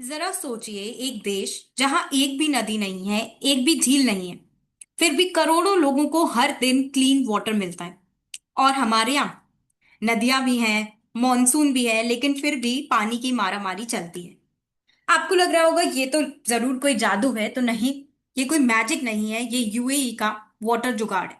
जरा सोचिए, एक देश जहां एक भी नदी नहीं है, एक भी झील नहीं है, फिर भी करोड़ों लोगों को हर दिन क्लीन वाटर मिलता है। और हमारे यहाँ नदियां भी हैं, मॉनसून भी है, लेकिन फिर भी पानी की मारामारी चलती है। आपको लग रहा होगा ये तो जरूर कोई जादू है, तो नहीं, ये कोई मैजिक नहीं है, ये यूएई का वाटर जुगाड़ है।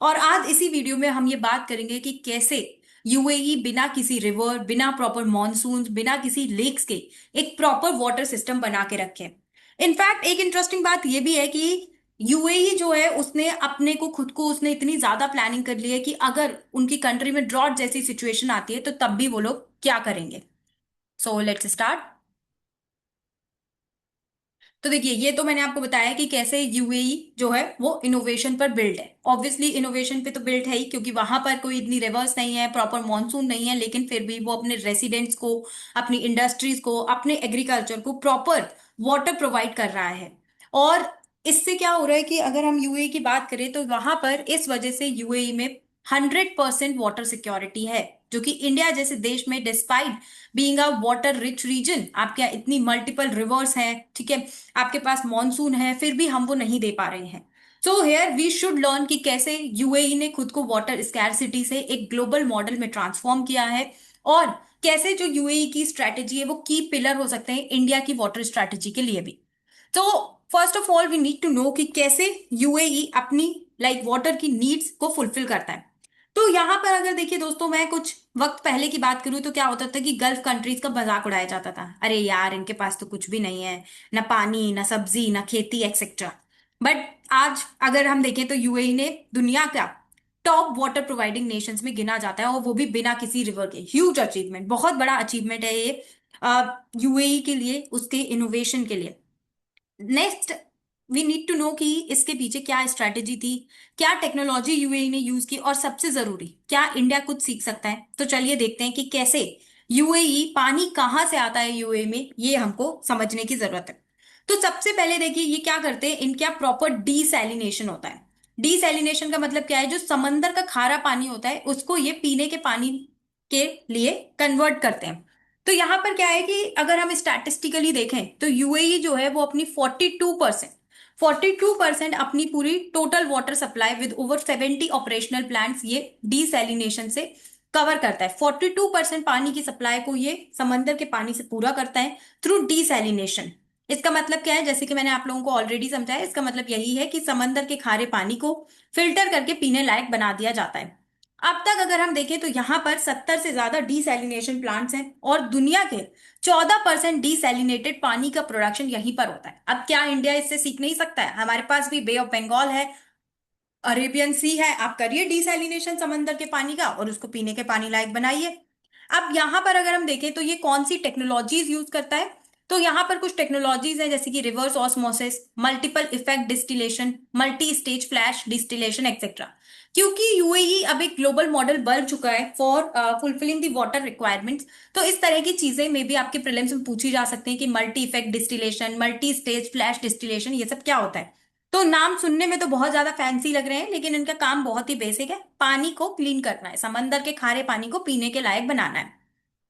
और आज इसी वीडियो में हम ये बात करेंगे कि कैसे यूएई बिना किसी रिवर, बिना प्रॉपर मॉनसून, बिना किसी लेक्स के एक प्रॉपर वाटर सिस्टम बना के रखे। इनफैक्ट एक इंटरेस्टिंग बात ये भी है कि यूएई जो है उसने अपने को खुद को उसने इतनी ज्यादा प्लानिंग कर ली है कि अगर उनकी कंट्री में ड्रॉट जैसी सिचुएशन आती है तो तब भी वो लोग क्या करेंगे। So let's start. तो देखिए, ये तो मैंने आपको बताया कि कैसे यूएई जो है वो इनोवेशन पर बिल्ड है। ऑब्वियसली इनोवेशन पे तो बिल्ड है ही, क्योंकि वहां पर कोई इतनी रिवर्स नहीं है, प्रॉपर मॉनसून नहीं है, लेकिन फिर भी वो अपने रेसिडेंट्स को, अपनी इंडस्ट्रीज को, अपने एग्रीकल्चर को प्रॉपर वाटर प्रोवाइड कर रहा है। और इससे क्या हो रहा है कि अगर हम यूएई की बात करें तो वहां पर इस वजह से यूएई में 100% वाटर सिक्योरिटी है, जो कि इंडिया जैसे देश में despite being a water rich region, आपके यहाँ इतनी मल्टीपल रिवर्स हैं, ठीक है, आपके पास मॉनसून है, फिर भी हम वो नहीं दे पा रहे हैं। So here we should learn कि कैसे यूएई ने खुद को वाटर स्कैरसिटी से एक ग्लोबल मॉडल में ट्रांसफॉर्म किया है, और कैसे जो यूएई की स्ट्रैटेजी है वो की पिलर हो सकते हैं इंडिया की वाटर स्ट्रैटेजी के लिए भी। तो first of all we need to know कि कैसे यूएई अपनी वाटर की नीड्स को फुलफिल करता है। तो यहाँ पर अगर देखिए दोस्तों, मैं कुछ वक्त पहले की बात करूँ तो क्या होता था कि गल्फ कंट्रीज का मजाक उड़ाया जाता था, अरे यार इनके पास तो कुछ भी नहीं है, ना पानी, ना सब्जी, ना खेती, एक्सेट्रा। बट आज अगर हम देखें तो यूएई ने दुनिया का टॉप वाटर प्रोवाइडिंग नेशंस में गिना जाता है, और वो भी बिना किसी रिवर के। ह्यूज अचीवमेंट, बहुत बड़ा अचीवमेंट है ये यूएई के लिए, उसके इनोवेशन के लिए। Next, we need to know कि इसके पीछे क्या स्ट्रैटेजी थी, क्या टेक्नोलॉजी यूएई ने यूज की, और सबसे जरूरी क्या इंडिया कुछ सीख सकता है। तो चलिए देखते हैं कि कैसे यूएई, पानी कहाँ से आता है यूएई में, ये हमको समझने की जरूरत है। तो सबसे पहले देखिए ये क्या करते हैं, इनका प्रॉपर डीसैलिनेशन होता है। डीसैलिनेशन का मतलब क्या है, जो समंदर का खारा पानी होता है उसको ये पीने के पानी के लिए कन्वर्ट करते हैं। तो यहां पर क्या है कि अगर हम स्टैटिस्टिकली देखें तो यूएई जो है वो अपनी 42% अपनी पूरी total water supply with over 70 operational plants ये डीसैलिनेशन से कवर करता है। 42% पानी की सप्लाई को ये समंदर के पानी से पूरा करता है थ्रू डीसैलिनेशन। इसका मतलब क्या है, जैसे कि मैंने आप लोगों को ऑलरेडी समझाया, इसका मतलब यही है कि समंदर के खारे पानी को फिल्टर करके पीने लायक बना दिया जाता है। अब तक अगर हम देखें तो यहाँ पर 70 से ज्यादा डीसैलिनेशन प्लांट्स हैं, और दुनिया के 14% डीसैलिनेटेड पानी का प्रोडक्शन यहीं पर होता है। अब क्या इंडिया इससे सीख नहीं सकता है? हमारे पास भी बे ऑफ बंगाल है, अरेबियन सी है, आप करिए डीसैलिनेशन समंदर के पानी का और उसको पीने के पानी लायक बनाइए। अब यहाँ पर अगर हम देखें तो ये कौन सी टेक्नोलॉजीज यूज करता है, तो यहाँ पर कुछ टेक्नोलॉजीज हैं जैसे कि reverse osmosis, multiple effect distillation, multi stage flash distillation etcetera. क्योंकि यूएई अब एक ग्लोबल मॉडल बन चुका है for fulfilling the water requirements, तो इस तरह की चीजें में भी आपके प्रीलिम्स में पूछी जा सकती हैं कि multi effect distillation, multi stage flash distillation, ये सब क्या होता है। तो नाम सुनने में तो बहुत ज्यादा फैंसी लग रहे हैं, लेकिन इनका काम बहुत ही बेसिक है, पानी को क्लीन करना है, समंदर के खारे पानी को पीने के लायक बनाना है।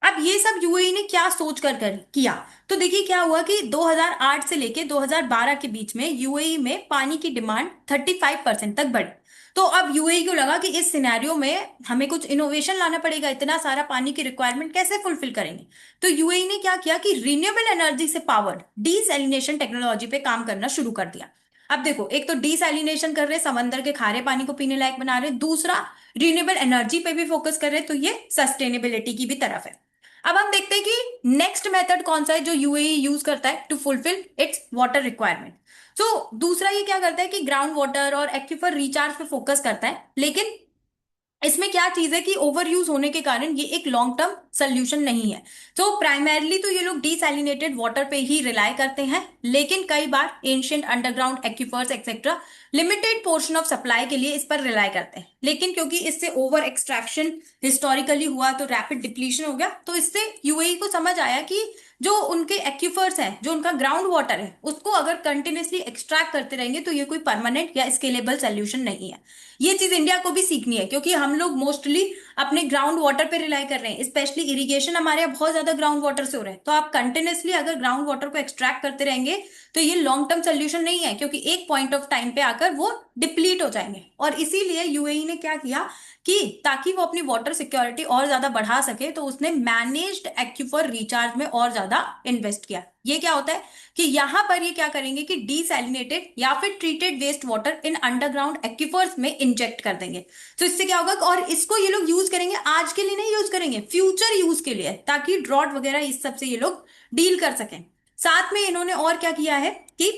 अब ये सब यूएई ने क्या सोच कर किया, तो देखिए क्या हुआ कि 2008 से लेके 2012 के बीच में यूएई में पानी की डिमांड 35% तक बढ़ी। तो अब यूएई को लगा कि इस सिनेरियो में हमें कुछ इनोवेशन लाना पड़ेगा, इतना सारा पानी की रिक्वायरमेंट कैसे फुलफिल करेंगे। तो यूएई ने क्या किया कि रिन्यूएबल एनर्जी से पावर्ड डीसैलिनेशन टेक्नोलॉजी पे काम करना शुरू कर दिया। अब देखो, एक तो डीसैलिनेशन कर रहे, समंदर के खारे पानी को पीने लायक बना रहे, दूसरा रिन्यूएबल एनर्जी पे भी फोकस कर रहे, तो ये सस्टेनेबिलिटी की भी तरफ है। अब हम देखते हैं कि नेक्स्ट मेथड कौन सा है जो यूएई यूज करता है to fulfil its water requirement. So दूसरा ये क्या करता है कि ग्राउंड वाटर और एक्विफर रिचार्ज पे फोकस करता है, लेकिन इसमें क्या चीज है कि ओवर यूज होने के कारण ये एक लॉन्ग टर्म सोल्यूशन नहीं है। तो प्राइमरली तो ये लोग डीसैलिनेटेड वाटर पे ही रिलाय करते हैं, लेकिन कई बार ancient underground aquifers etcetera limited portion of supply के लिए इस पर रिलाय करते हैं। लेकिन क्योंकि इससे ओवर एक्सट्रैक्शन हिस्टोरिकली हुआ तो रैपिड डिप्लीशन हो गया, तो इससे यूएई को समझ आया कि जो उनके एक्यूफर्स हैं, जो उनका ग्राउंड वाटर है, उसको अगर कंटिन्यूसली एक्सट्रैक्ट करते रहेंगे तो ये कोई परमानेंट या स्केलेबल सोल्यूशन नहीं है। ये चीज इंडिया को भी सीखनी है, क्योंकि हम लोग मोस्टली अपने ग्राउंड वाटर पे रिलाई कर रहे हैं, स्पेशली इरिगेशन हमारे यहाँ बहुत ज्यादा ग्राउंड वाटर से हो रहा है, तो आप कंटिन्यूअसली अगर ग्राउंड वाटर को एक्सट्रैक्ट करते रहेंगे तो ये लॉन्ग टर्म सोल्यूशन नहीं है, क्योंकि एक पॉइंट ऑफ टाइम पे आकर वो डिप्लीट हो जाएंगे। और इसीलिए यूएई ने क्या किया कि ताकि वो अपनी वाटर सिक्योरिटी और ज्यादा बढ़ा सके, तो उसने मैनेज्ड एक्यूफर रिचार्ज में और ज्यादा इन्वेस्ट किया। ये क्या होता है कि यहां पर ये क्या करेंगे कि डीसैलिनेटेड या फिर treated waste water in underground aquifers में इंजेक्ट कर देंगे। तो इससे क्या होगा, और इसको ये लोग यूज करेंगे, आज के लिए नहीं यूज करेंगे, फ्यूचर यूज के लिए, ताकि ड्रॉट वगैरह इस सब से ये लोग डील कर सकें। साथ में इन्होंने और क्या किया है कि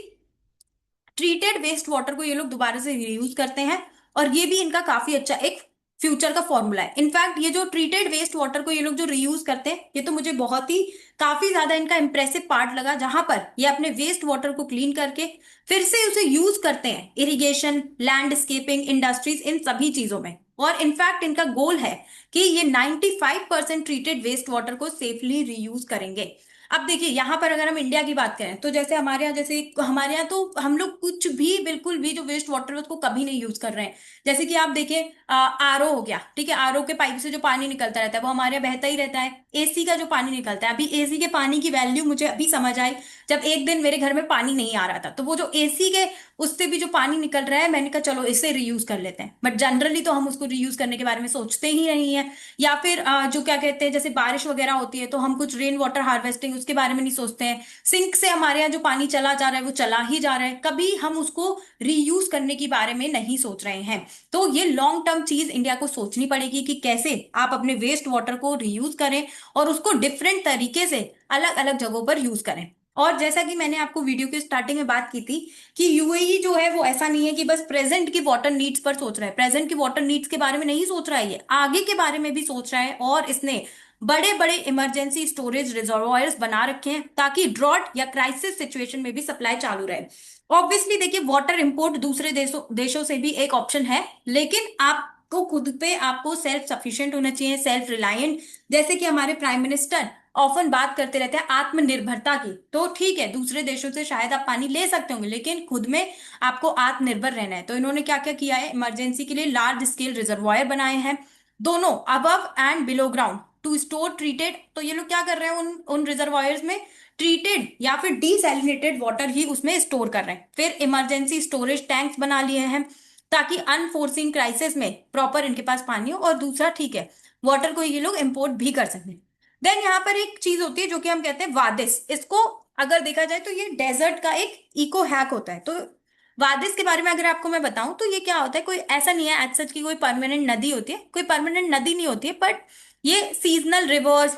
ट्रीटेड वेस्ट वाटर को ये लोग दोबारा से रीयूज करते हैं, और ये भी इनका काफी अच्छा एक फ्यूचर का फॉर्मूला है। इनफैक्ट ये जो ट्रीटेड वेस्ट वाटर को ये लोग जो रीयूज करते हैं, ये तो मुझे बहुत ही काफी ज्यादा इनका इंप्रेसिव पार्ट लगा, जहां पर ये अपने वेस्ट वाटर को क्लीन करके फिर से उसे यूज करते हैं इरिगेशन, लैंडस्केपिंग, इंडस्ट्रीज, इन सभी चीजों में। और इनफैक्ट इनका गोल है कि ये 95% ट्रीटेड वेस्ट वाटर को सेफली रीयूज करेंगे। अब देखिए यहाँ पर अगर हम इंडिया की बात करें, तो जैसे हमारे यहाँ, जैसे हमारे यहाँ तो हम लोग कुछ भी बिल्कुल भी जो वेस्ट वाटर है उसको कभी नहीं यूज कर रहे हैं। जैसे कि आप देखिए, आरओ हो गया, ठीक है, आरओ के पाइप से जो पानी निकलता रहता है वो हमारे यहाँ बहता ही रहता है। एसी का जो पानी निकलता है, अभी एसी के पानी की वैल्यू मुझे अभी समझ आई जब एक दिन मेरे घर में पानी नहीं आ रहा था, तो वो जो एसी के उससे भी जो पानी निकल रहा है, मैंने कहा चलो इसे रीयूज कर लेते हैं। बट जनरली तो हम उसको रीयूज करने के बारे में सोचते ही नहीं है। या फिर जो क्या कहते हैं, जैसे बारिश वगैरह होती है तो हम कुछ रेन वाटर हार्वेस्टिंग उसके बारे में नहीं सोचते हैं। सिंक से हमारे यहाँ जो पानी चला जा रहा है वो चला ही जा रहा है, कभी हम उसको रीयूज करने के बारे में नहीं सोच रहे हैं। तो ये लॉन्ग टर्म चीज इंडिया को सोचनी पड़ेगी कि कैसे आप अपने वेस्ट वाटर को रीयूज करें और उसको डिफरेंट तरीके से अलग अलग जगहों पर यूज करें। और जैसा कि मैंने आपको वीडियो के स्टार्टिंग में बात की थी कि यूएई जो है वो ऐसा नहीं है कि बस प्रेजेंट की वाटर नीड्स पर सोच रहा है, प्रेजेंट की वाटर नीड्स के बारे में नहीं सोच रहा है, ये आगे के बारे में भी सोच रहा है। और इसने बड़े बड़े इमरजेंसी स्टोरेज रिजर्वॉयर्स बना रखे हैं ताकि ड्रॉट या क्राइसिस सिचुएशन में भी सप्लाई चालू रहे। ऑब्वियसली देखिए, वाटर इंपोर्ट दूसरे देशों से भी एक ऑप्शन है, लेकिन आपको खुद पे आपको सेल्फ सफिशिएंट होना चाहिए, सेल्फ रिलायंट। जैसे कि हमारे प्राइम मिनिस्टर ऑफन बात करते रहते हैं आत्मनिर्भरता की, तो ठीक है, दूसरे देशों से शायद आप पानी ले सकते होंगे, लेकिन खुद में आपको आत्मनिर्भर रहना है। तो इन्होंने क्या क्या किया है, इमरजेंसी के लिए लार्ज स्केल रिजर्वायर बनाए हैं, दोनों above and below ground, to store treated. तो ये लोग क्या कर रहे हैं, उन उन रिजर्वायर्स में ट्रीटेड या फिर डीसैलिनेटेड वाटर ही उसमें स्टोर कर रहे हैं। फिर इमरजेंसी स्टोरेज टैंक्स बना लिए हैं ताकि अनफोर्सिन क्राइसिस में प्रॉपर इनके पास पानी हो। और दूसरा, ठीक है, वाटर को ये लोग इंपोर्ट भी कर सकते हैं। देन यहाँ पर एक चीज होती है जो कि हम कहते हैं वादिस। इसको अगर देखा जाए तो ये डेजर्ट का एक इको हैक होता है। तो वादिस के बारे में अगर आपको मैं बताऊं तो ये क्या होता है, कोई ऐसा नहीं है एज सच की कोई परमानेंट नदी होती है, कोई परमानेंट नदी नहीं होती है, बट ये सीजनल रिवर्स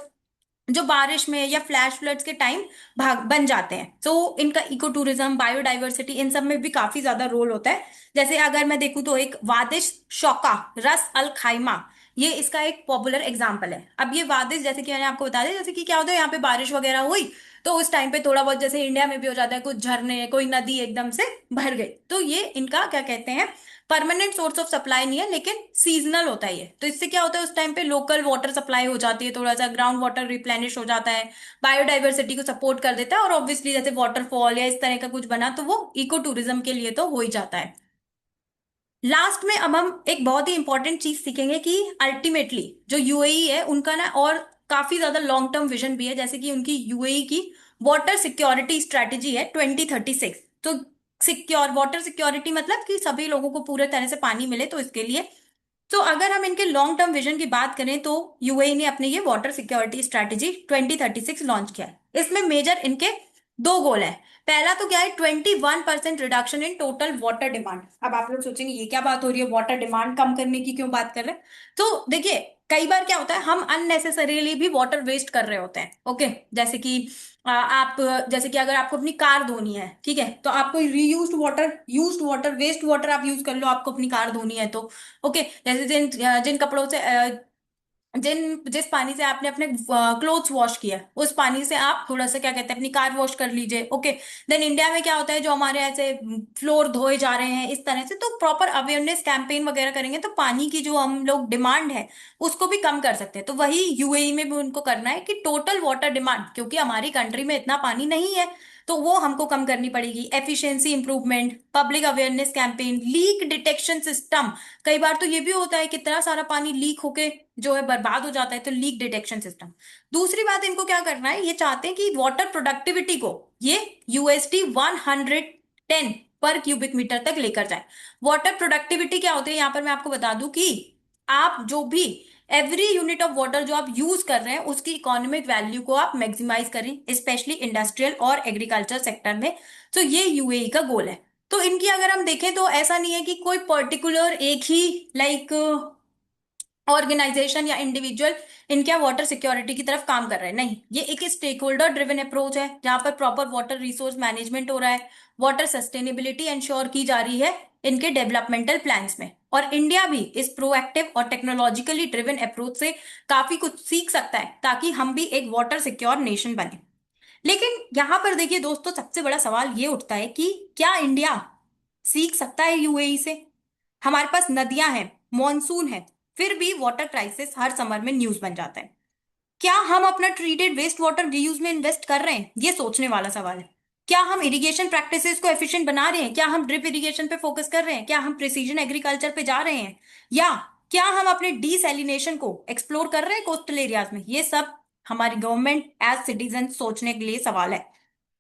जो बारिश में या फ्लैश फ्लड्स के टाइम भाग बन जाते हैं। तो इनका इको टूरिज्म, बायोडाइवर्सिटी, इन सब में भी काफी ज्यादा रोल होता है। जैसे अगर मैं देखूं तो एक वादिश शौका, रस अल खाइमा, ये इसका एक पॉपुलर एग्जाम्पल है। अब ये वादिश, जैसे कि मैंने आपको बता दिया, जैसे कि क्या होता है, यहाँ पे बारिश वगैरह हुई तो उस टाइम पे थोड़ा बहुत, जैसे इंडिया में भी हो जाता है, कुछ झरने, कोई नदी एकदम से भर गई, तो ये इनका क्या कहते हैं, परमानेंट सोर्स ऑफ सप्लाई नहीं है, लेकिन सीजनल होता है ये। तो इससे क्या होता है, उस टाइम पे लोकल वाटर सप्लाई हो जाती है, थोड़ा सा ग्राउंड वाटर रिप्लेनिश हो जाता है, बायोडाइवर्सिटी को सपोर्ट कर देता है, और ऑब्वियसली जैसे वाटरफॉल या इस तरह का कुछ बना तो वो इको टूरिज्म के लिए तो हो ही जाता है। लास्ट में अब हम एक बहुत ही इंपॉर्टेंट चीज सीखेंगे कि अल्टीमेटली जो यूएई है उनका ना और काफी ज्यादा लॉन्ग टर्म विजन भी है। जैसे कि उनकी यूएई की वाटर सिक्योरिटी स्ट्रेटेजी है 2036। तो सिक्योर वाटर सिक्योरिटी मतलब कि सभी लोगों को पूरे तरह से पानी मिले, तो इसके लिए, तो अगर हम इनके लॉन्ग टर्म विजन की बात करें तो यूएई ने अपने ये वाटर सिक्योरिटी स्ट्रेटेजी 2036 लॉन्च किया है। इसमें मेजर इनके दो गोल है। पहला तो क्या है, 21% reduction in total water demand. अब आप लोग सोचेंगे ये क्या बात हो रही है, वाटर डिमांड कम करने की क्यों बात कर रहे हैं। तो देखिए, कई बार क्या होता है, हम अननेसेसरीली भी वाटर वेस्ट कर रहे होते हैं। ओके, जैसे कि आप, जैसे कि अगर आपको अपनी कार धोनी है, ठीक है, तो आपको reused water, used water, waste water आप यूज कर लो, आपको अपनी कार धोनी है तो। ओके, जैसे जिन जिन कपड़ों से जिस पानी से आपने अपने क्लोथ्स वॉश किया, उस पानी से आप थोड़ा सा क्या कहते हैं अपनी कार वॉश कर लीजिए। ओके, देन इंडिया में क्या होता है, जो हमारे ऐसे फ्लोर धोए जा रहे हैं इस तरह से, तो प्रॉपर अवेयरनेस कैंपेन वगैरह करेंगे तो पानी की जो हम लोग डिमांड है उसको भी कम कर सकते हैं। तो वही यूएई में भी उनको करना है कि टोटल वाटर डिमांड, क्योंकि हमारी कंट्री में इतना पानी नहीं है, तो वो हमको कम करनी पड़ेगी। Efficiency improvement, public awareness campaign, leak detection system. कई बार तो ये भी होता है कितना सारा पानी लीक होके जो है बर्बाद हो जाता है, तो लीक डिटेक्शन सिस्टम। दूसरी बात इनको क्या करना है, ये चाहते हैं कि वाटर प्रोडक्टिविटी को ये USD 110 पर क्यूबिक मीटर तक लेकर जाए। वाटर प्रोडक्टिविटी क्या होती है, यहाँ पर मैं आपको बता दूं कि आप जो भी एवरी यूनिट ऑफ वाटर जो आप यूज कर रहे हैं उसकी इकोनॉमिक वैल्यू को आप मैक्सिमाइज करें, स्पेशली इंडस्ट्रियल और एग्रीकल्चर सेक्टर में। तो ये यूएई का गोल है। तो इनकी अगर हम देखें तो ऐसा नहीं है कि कोई पर्टिकुलर एक ही लाइक ऑर्गेनाइजेशन या इंडिविजुअल इनके वाटर सिक्योरिटी की तरफ काम कर रहे हैं, नहीं, ये एक स्टेक होल्डर ड्रिवन अप्रोच है जहां पर प्रॉपर वाटर रिसोर्स मैनेजमेंट हो रहा है, वाटर सस्टेनेबिलिटी इंश्योर की जा रही है इनके डेवलपमेंटल प्लान्स में। और इंडिया भी इस प्रोएक्टिव और टेक्नोलॉजिकली ड्रिवन अप्रोच से काफी कुछ सीख सकता है ताकि हम भी एक वाटर सिक्योर नेशन बने। लेकिन यहां पर देखिए दोस्तों, सबसे बड़ा सवाल ये उठता है कि क्या इंडिया सीख सकता है यूएई से? हमारे पास नदियां हैं, मॉनसून है, फिर भी वाटर क्राइसिस हर समर में न्यूज बन जाता है। क्या हम अपना ट्रीटेड वेस्ट वाटर रीयूज में इन्वेस्ट कर रहे हैं? ये सोचने वाला सवाल है। क्या हम इरिगेशन प्रैक्टिसेस को एफिशिएंट बना रहे हैं? क्या हम ड्रिप इरिगेशन पे फोकस कर रहे हैं? क्या हम प्रिसीजन एग्रीकल्चर पे जा रहे हैं? या क्या हम अपने डीसैलिनेशन को एक्सप्लोर कर रहे हैं कोस्टल एरियाज में? ये सब हमारी गवर्नमेंट एज सिटीजन सोचने के लिए सवाल है।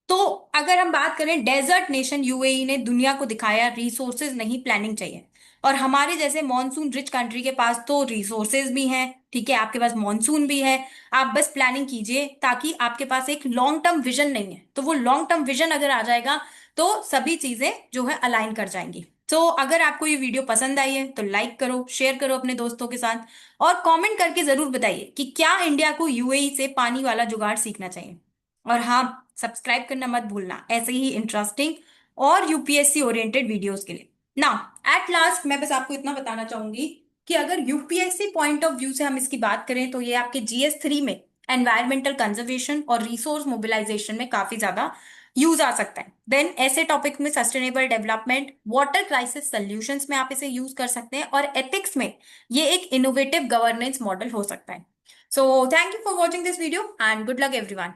तो अगर हम बात करें, डेजर्ट नेशन यूएई ने दुनिया को दिखाया रिसोर्सेज नहीं, प्लानिंग चाहिए। और हमारे जैसे मॉनसून रिच कंट्री के पास तो रिसोर्सेज भी हैं, ठीक है, आपके पास मॉनसून भी है। आप बस प्लानिंग कीजिए, ताकि आपके पास एक लॉन्ग टर्म विजन नहीं है, तो वो लॉन्ग टर्म विजन अगर आ जाएगा तो सभी चीजें जो है अलाइन कर जाएंगी। तो अगर आपको ये वीडियो पसंद आई है तो लाइक करो, शेयर करो अपने दोस्तों के साथ, और कमेंट करके जरूर बताइए कि क्या इंडिया को यूएई से पानी वाला जुगाड़ सीखना चाहिए। और हाँ, सब्सक्राइब करना मत भूलना ऐसे ही इंटरेस्टिंग और यूपीएससी ओरिएंटेड वीडियोस के लिए ना। एट लास्ट मैं बस आपको इतना बताना चाहूंगी कि अगर यूपीएससी पॉइंट ऑफ व्यू से हम इसकी बात करें तो ये आपके GS 3 में एनवायरमेंटल कंजर्वेशन और रिसोर्स मोबिलाइजेशन में काफी ज्यादा यूज आ सकता है। देन ऐसे टॉपिक में sustainable development, water crisis solutions में आप इसे यूज कर सकते हैं, और एथिक्स में ये एक इनोवेटिव गवर्नेंस मॉडल हो सकता है। So thank you for watching this video and good luck everyone.